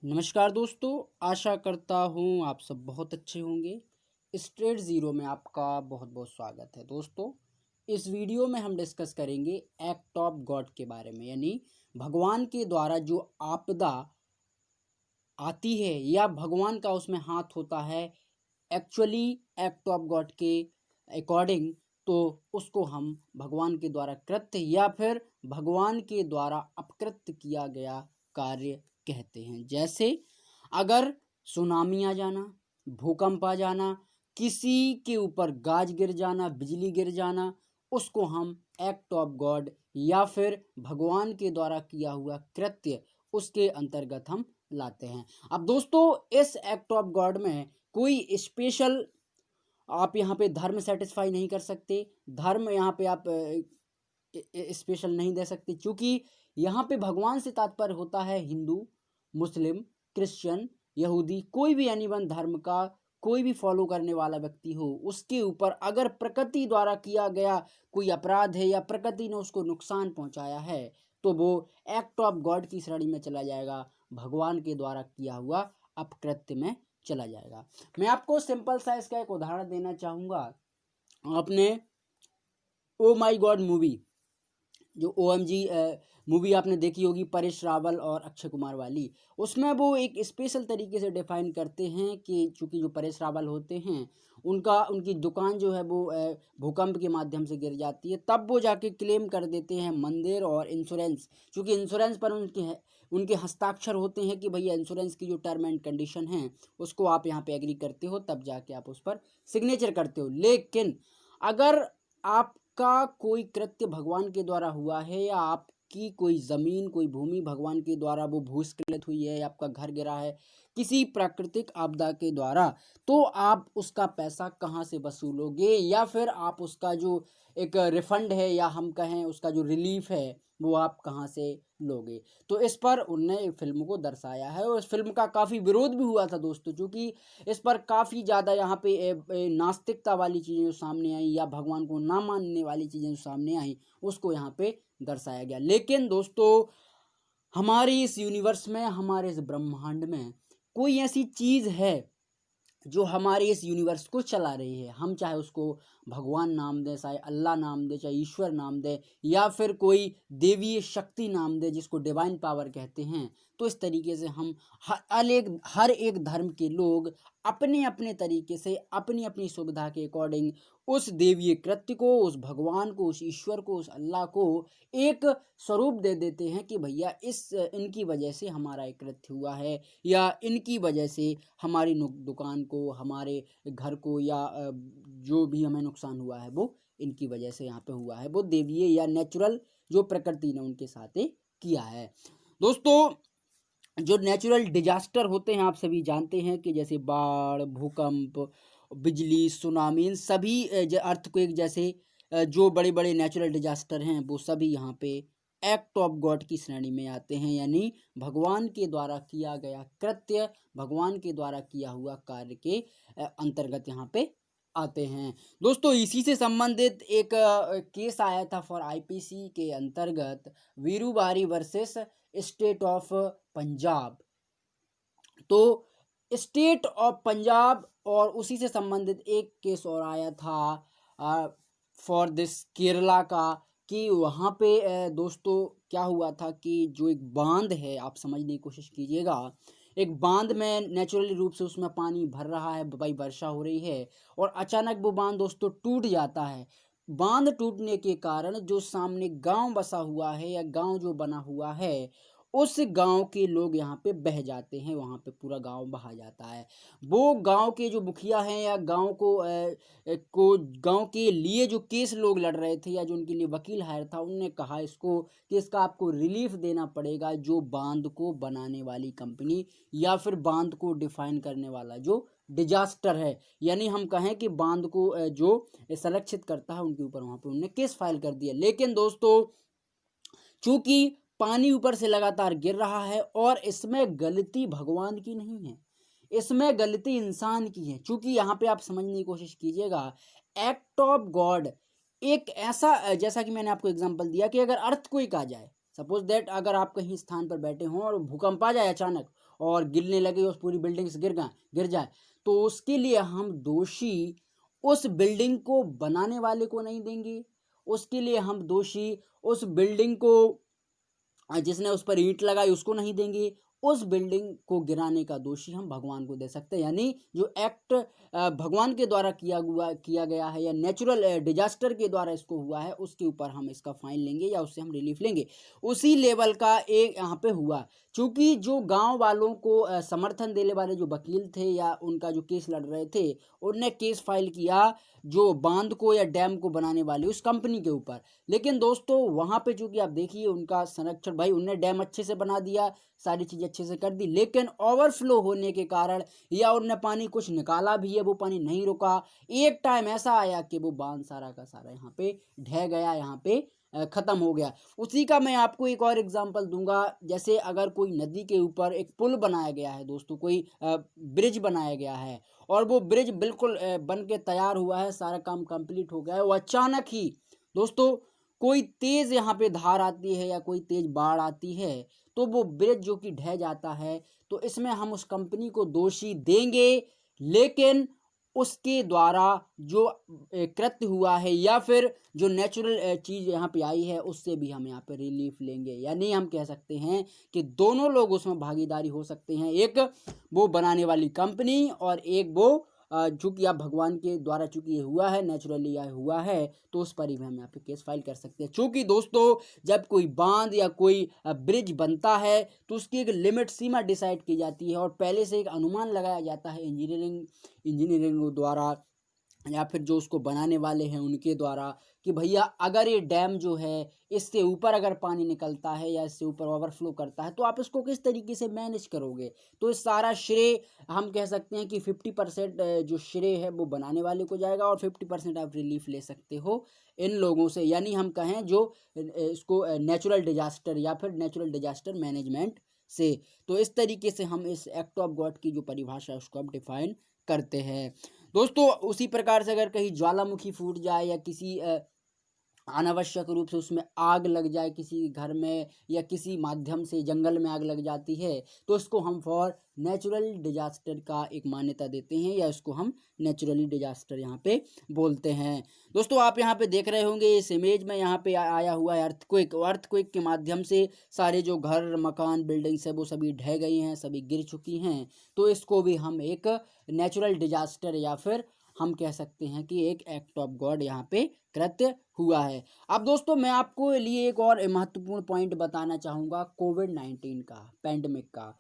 नमस्कार दोस्तों, आशा करता हूँ आप सब बहुत अच्छे होंगे। स्ट्रेट ज़ीरो में आपका बहुत बहुत स्वागत है दोस्तों। इस वीडियो में हम डिस्कस करेंगे एक्ट ऑफ गॉड के बारे में, यानी भगवान के द्वारा जो आपदा आती है या भगवान का उसमें हाथ होता है एक्चुअली एक्ट ऑफ गॉड के अकॉर्डिंग, तो उसको हम भगवान के द्वारा कृत्य या फिर भगवान के द्वारा अपकृत्य किया गया कार्य कहते हैं। जैसे अगर सुनामी आ जाना, भूकंप आ जाना, किसी के ऊपर गाज गिर जाना, बिजली गिर जाना, उसको हम एक्ट ऑफ गॉड या फिर भगवान के द्वारा किया हुआ कृत्य उसके अंतर्गत हम लाते हैं। अब दोस्तों, इस एक्ट ऑफ गॉड में कोई स्पेशल आप यहाँ पे धर्म सेटिस्फाई नहीं कर सकते, धर्म यहाँ पे आप स्पेशल नहीं दे सकते, क्योंकि यहाँ पे भगवान से तात्पर्य होता है हिंदू, मुस्लिम, क्रिश्चियन, यहूदी, कोई भी एनीवन धर्म का कोई भी फॉलो करने वाला व्यक्ति हो, उसके ऊपर अगर प्रकृति द्वारा किया गया कोई अपराध है या प्रकृति ने उसको नुकसान पहुंचाया है, तो वो एक्ट ऑफ गॉड की श्रेणी में चला जाएगा, भगवान के द्वारा किया हुआ अपकृत्य में चला जाएगा। मैं आपको सिंपल सा इसका एक उदाहरण देना चाहूँगा। आपने ओ माई गॉड मूवी, जो OMG मूवी आपने देखी होगी, परेश रावल और अक्षय कुमार वाली, उसमें वो एक स्पेशल तरीके से डिफाइन करते हैं कि चूंकि जो परेश रावल होते हैं उनकी दुकान जो है वो भूकंप के माध्यम से गिर जाती है, तब वो जाके क्लेम कर देते हैं मंदिर और इंश्योरेंस, चूंकि इंश्योरेंस पर उनके हस्ताक्षर होते हैं कि भैया इंश्योरेंस की जो टर्म एंड कंडीशन है उसको आप यहाँ पे एग्री करते हो, तब जाके आप उस पर सिग्नेचर करते हो। लेकिन अगर आपका कोई कृत्य भगवान के द्वारा हुआ है या आपकी कोई ज़मीन, कोई भूमि भगवान के द्वारा वो भूस्खलित हुई है या आपका घर गिरा है किसी प्राकृतिक आपदा के द्वारा, तो आप उसका पैसा कहाँ से वसूलोगे या फिर आप उसका जो एक रिफंड है या हम कहें उसका जो रिलीफ है वो आप कहाँ से लोगे। तो इस पर उनने फिल्म को दर्शाया है और इस फिल्म का काफ़ी विरोध भी हुआ था दोस्तों, क्योंकि इस पर काफ़ी ज़्यादा यहाँ पे नास्तिकता वाली चीज़ें जो सामने आई या भगवान को ना मानने वाली चीज़ें जो सामने आई उसको यहाँ पे दर्शाया गया। लेकिन दोस्तों, हमारे इस यूनिवर्स में, हमारे इस ब्रह्मांड में कोई ऐसी चीज़ है जो हमारे इस यूनिवर्स को चला रही है। हम चाहे उसको भगवान नाम दें, चाहे अल्लाह नाम दें, चाहे ईश्वर नाम दें या फिर कोई देवीय शक्ति नाम दें जिसको डिवाइन पावर कहते हैं, तो इस तरीके से हम हर एक धर्म के लोग अपने अपने तरीके से अपनी अपनी सुविधा के अकॉर्डिंग उस देवीय कृत्य को, उस भगवान को, उस ईश्वर को, उस अल्लाह को एक स्वरूप दे देते हैं कि भैया इनकी वजह से हमारा एक कृत्य हुआ है या इनकी वजह से हमारी दुकान को, हमारे घर को या जो भी हमें नुकसान हुआ है वो इनकी वजह से यहाँ पे हुआ है, वो देवीय या नेचुरल जो प्रकृति ने उनके साथ किया है। दोस्तों, जो नेचुरल डिजास्टर होते हैं आप सभी जानते हैं कि जैसे बाढ़, भूकंप, बिजली, सुनामी, इन सभी अर्थक्वेक जैसे जो बड़े बड़े नेचुरल डिजास्टर हैं वो सभी यहाँ पे एक्ट ऑफ गॉड की श्रेणी में आते हैं, यानी भगवान के द्वारा किया गया कृत्य, भगवान के द्वारा किया हुआ कार्य के अंतर्गत यहाँ पे आते हैं। दोस्तों, इसी से संबंधित एक केस आया था फॉर IPC के अंतर्गत, वीरूबारी वर्सेस स्टेट ऑफ पंजाब। तो स्टेट ऑफ पंजाब और उसी से संबंधित एक केस और आया था फॉर दिस केरला का, कि वहाँ पे दोस्तों क्या हुआ था कि जो एक बांध है, आप समझने की कोशिश कीजिएगा, एक बांध में नेचुरली रूप से उसमें पानी भर रहा है, भाई वर्षा हो रही है और अचानक वो बांध दोस्तों टूट जाता है। बांध टूटने के कारण जो सामने गांव बसा हुआ है या गांव जो बना हुआ है, उस गांव के लोग यहाँ पे बह जाते हैं, वहाँ पे पूरा गांव बहा जाता है। वो गांव के जो मुखिया हैं या गांव के लिए जो केस लोग लड़ रहे थे या जो उनके लिए वकील हायर था, उनने कहा इसको कि इसका आपको रिलीफ देना पड़ेगा जो बांध को बनाने वाली कंपनी या फिर बांध को डिफाइन करने वाला जो डिजास्टर है, यानी हम कहें कि बांध को जो संरक्षित करता है उनके ऊपर वहाँ पे उन्होंने केस फाइल कर दिया। लेकिन दोस्तों, चूंकि पानी ऊपर से लगातार गिर रहा है और इसमें गलती भगवान की नहीं है, इसमें गलती इंसान की है। चूंकि यहाँ पे आप समझने की कोशिश कीजिएगा, एक्ट ऑफ गॉड एक ऐसा, जैसा कि मैंने आपको एग्जांपल दिया कि अगर अर्थक्वेक आ जाए, सपोज दैट अगर आप कहीं स्थान पर बैठे हों और भूकंप आ जाए अचानक और गिरने लगे, उस पूरी बिल्डिंग से गिर जाए, तो उसके लिए हम दोषी उस बिल्डिंग को बनाने वाले को नहीं देंगे, उसके लिए हम दोषी उस बिल्डिंग को जिसने उस पर ईंट लगाई उसको नहीं देंगे, उस बिल्डिंग को गिराने का दोषी हम भगवान को दे सकते हैं। यानी जो एक्ट भगवान के द्वारा किया गया है या नेचुरल डिजास्टर के द्वारा इसको हुआ है, उसके ऊपर हम इसका फाइन लेंगे या उससे हम रिलीफ लेंगे। उसी लेवल का एक यहाँ पे हुआ, क्योंकि जो गांव वालों को समर्थन देने वाले जो वकील थे या उनका जो केस लड़ रहे थे, उनने केस फाइल किया जो बांध को या डैम को बनाने वाली उस कंपनी के ऊपर। लेकिन दोस्तों वहां पे चूंकि आप देखिए उनका संरक्षण, भाई उनने डैम अच्छे से बना दिया, सारी चीजें अच्छे से कर दी, लेकिन ओवरफ्लो होने के कारण या उनने पानी कुछ निकाला भी है, वो पानी नहीं रुका, एक टाइम ऐसा आया कि वो बांध सारा का सारा यहाँ पे ढह गया, यहाँ पे खत्म हो गया। उसी का मैं आपको एक और एग्जांपल दूंगा। जैसे अगर कोई नदी के ऊपर एक पुल बनाया गया है दोस्तों, कोई ब्रिज बनाया गया है और वो ब्रिज बिल्कुल बन के तैयार हुआ है, सारा काम कंप्लीट हो गया है, वो अचानक ही दोस्तों कोई तेज यहाँ पे धार आती है या कोई तेज बाढ़ आती है, तो वो ब्रिज जो कि ढह जाता है, तो इसमें हम उस कंपनी को दोषी देंगे, लेकिन उसके द्वारा जो कृत्य हुआ है या फिर जो नेचुरल चीज यहाँ पे आई है उससे भी हम यहाँ पे रिलीफ लेंगे। यानी हम कह सकते हैं कि दोनों लोग उसमें भागीदारी हो सकते हैं, एक वो बनाने वाली कंपनी और एक वो चूंकि आप भगवान के द्वारा चूंकि ये हुआ है, नेचुरली यह हुआ है, तो उस पर ही हम यहाँ पे केस फाइल कर सकते हैं। चूंकि दोस्तों जब कोई बांध या कोई ब्रिज बनता है तो उसकी एक लिमिट सीमा डिसाइड की जाती है और पहले से एक अनुमान लगाया जाता है इंजीनियरिंग द्वारा या फिर जो उसको बनाने वाले हैं उनके द्वारा, कि भैया अगर ये डैम जो है इससे ऊपर अगर पानी निकलता है या इससे ऊपर ओवरफ्लो करता है तो आप इसको किस तरीके से मैनेज करोगे। तो इस सारा श्रेय हम कह सकते हैं कि 50% जो श्रेय है वो बनाने वाले को जाएगा और 50% आप रिलीफ ले सकते हो इन लोगों से। यानी हम कहें जो इसको नेचुरल डिजास्टर या फिर नेचुरल डिजास्टर मैनेजमेंट से। तो इस तरीके से हम इस एक्ट ऑफ गॉड की जो परिभाषा है उसको हम डिफाइन करते हैं दोस्तों। उसी प्रकार से अगर कहीं ज्वालामुखी फूट जाए या किसी अनावश्यक रूप से उसमें आग लग जाए किसी घर में या किसी माध्यम से जंगल में आग लग जाती है, तो इसको हम फॉर नेचुरल डिजास्टर का एक मान्यता देते हैं या इसको हम नेचुरली डिजास्टर यहाँ पे बोलते हैं। दोस्तों आप यहाँ पे देख रहे होंगे इस इमेज में यहाँ पे आया हुआ है अर्थक्वेक के माध्यम से सारे जो घर मकान बिल्डिंग्स है वो सभी ढह गई हैं, सभी गिर चुकी हैं। तो इसको भी हम एक नेचुरल डिजास्टर या फिर हम कह सकते हैं कि एक एक्ट ऑफ गॉड यहाँ पे कृत्य हुआ है। अब दोस्तों मैं आपको लिए एक और महत्वपूर्ण पॉइंट बताना चाहूँगा कोविड-19 का, पैंडेमिक का।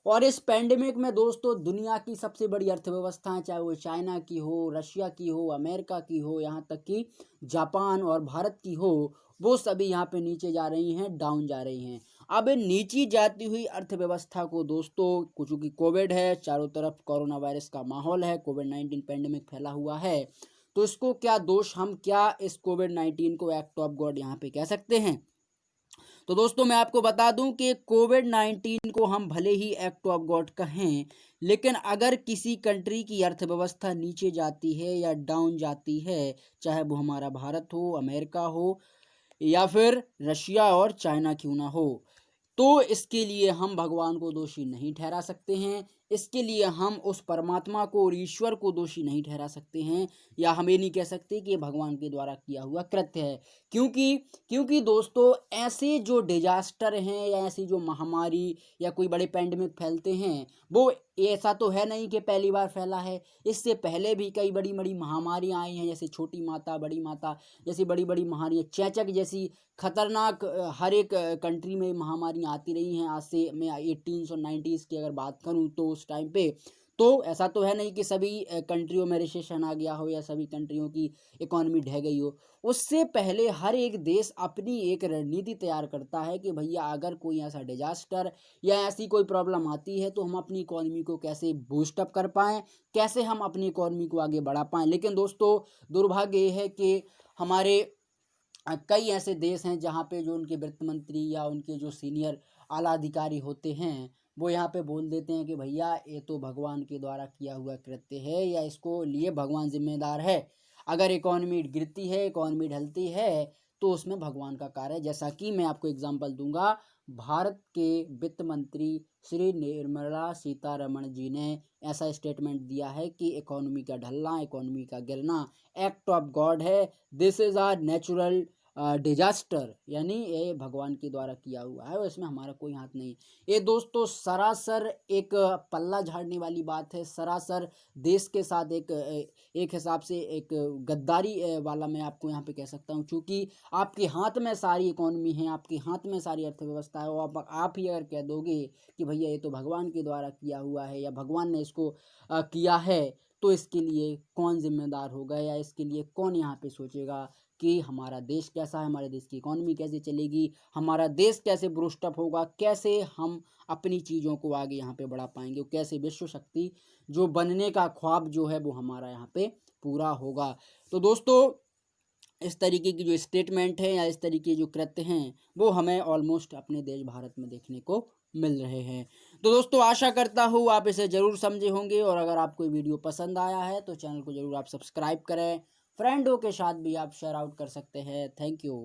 और इस पैंडेमिक में दोस्तों दुनिया की सबसे बड़ी अर्थव्यवस्थाएं, चाहे वो चाइना की हो, रशिया की हो, अमेरिका की हो, यहाँ तक कि जापान और भारत की हो, वो सभी यहाँ पे नीचे जा रही हैं, डाउन जा रही हैं। अब इन नीची जाती हुई अर्थव्यवस्था को दोस्तों, चूंकि कोविड है, चारों तरफ कोरोना वायरस का माहौल है, कोविड-19 पैंडेमिक फैला हुआ है, तो इसको क्या दोष, हम क्या इस कोविड-19 को एक्ट ऑफ गॉड यहाँ पे कह सकते हैं। तो दोस्तों मैं आपको बता दूं कि कोविड-19 को हम भले ही एक्ट ऑफ गॉड कहें, लेकिन अगर किसी कंट्री की अर्थव्यवस्था नीचे जाती है या डाउन जाती है, चाहे वो हमारा भारत हो, अमेरिका हो या फिर रशिया और चाइना क्यों ना हो, तो इसके लिए हम भगवान को दोषी नहीं ठहरा सकते हैं। इसके लिए हम उस परमात्मा को और ईश्वर को दोषी नहीं ठहरा सकते हैं, या हम ये नहीं कह सकते कि ये भगवान के द्वारा किया हुआ कृत्य है। क्योंकि दोस्तों ऐसे जो डिजास्टर हैं या ऐसी जो महामारी या कोई बड़े पैंडेमिक फैलते हैं, वो ऐसा तो है नहीं कि पहली बार फैला है। इससे पहले भी कई बड़ी बड़ी महामारियाँ आई हैं, जैसे छोटी माता, बड़ी माता जैसी बड़ी बड़ी महामारियाँ, चेचक जैसी खतरनाक हर एक कंट्री में महामारियाँ आती रही हैं। आज से मैं 1800 और 90s की अगर बात करूं तो उस टाइम पे तो ऐसा तो है नहीं कि सभी कंट्रियों में रिसेशन आ गया हो या सभी कंट्रियों की इकोनॉमी ढह गई हो। उससे पहले हर एक देश अपनी एक रणनीति तैयार करता है कि भैया अगर कोई ऐसा डिजास्टर या ऐसी कोई प्रॉब्लम आती है तो हम अपनी इकोनॉमी को कैसे बूस्टअप कर पाएँ, कैसे हम अपनी इकोनॉमी को आगे बढ़ा पाएँ। लेकिन दोस्तों दुर्भाग्य ये है कि हमारे कई ऐसे देश हैं जहाँ पे जो उनके वित्त मंत्री या उनके जो सीनियर आला अधिकारी होते हैं वो यहाँ पे बोल देते हैं कि भैया ये तो भगवान के द्वारा किया हुआ कृत्य है या इसको लिए भगवान जिम्मेदार है। अगर इकोनॉमी गिरती है, इकोनॉमी ढलती है, तो उसमें भगवान का कार्य है। जैसा कि मैं आपको एग्जांपल दूंगा, भारत के वित्त मंत्री श्री निर्मला सीतारमण जी ने ऐसा स्टेटमेंट दिया है कि इकोनॉमी का ढलना, इकोनॉमी का गिरना एक्ट ऑफ गॉड है, this is our natural disaster, यानी ये भगवान के द्वारा किया हुआ है और इसमें हमारा कोई हाथ नहीं। ये दोस्तों सरासर एक पल्ला झाड़ने वाली बात है, सरासर देश के साथ एक हिसाब से एक गद्दारी वाला मैं आपको यहाँ पे कह सकता हूँ, क्योंकि आपके हाथ में सारी इकोनॉमी है, आपके हाथ में सारी अर्थव्यवस्था है और आप ही अगर कह दोगे कि भैया ये तो भगवान के द्वारा किया हुआ है या भगवान ने इसको किया है, तो इसके लिए कौन जिम्मेदार होगा या इसके लिए कौन यहाँ पे सोचेगा कि हमारा देश कैसा है, हमारे देश की इकोनॉमी कैसे चलेगी, हमारा देश कैसे बूस्ट अप होगा, कैसे हम अपनी चीज़ों को आगे यहाँ पे बढ़ा पाएंगे, कैसे विश्व शक्ति जो बनने का ख्वाब जो है वो हमारा यहाँ पे पूरा होगा। तो दोस्तों इस तरीके की जो स्टेटमेंट है या इस तरीके के जो कृत्य हैं वो हमें ऑलमोस्ट अपने देश भारत में देखने को मिल रहे हैं। तो दोस्तों आशा करता हूँ आप इसे ज़रूर समझे होंगे और अगर आपको वीडियो पसंद आया है तो चैनल को ज़रूर आप सब्सक्राइब करें, फ्रेंडों के साथ भी आप शेयर आउट कर सकते हैं। Thank you.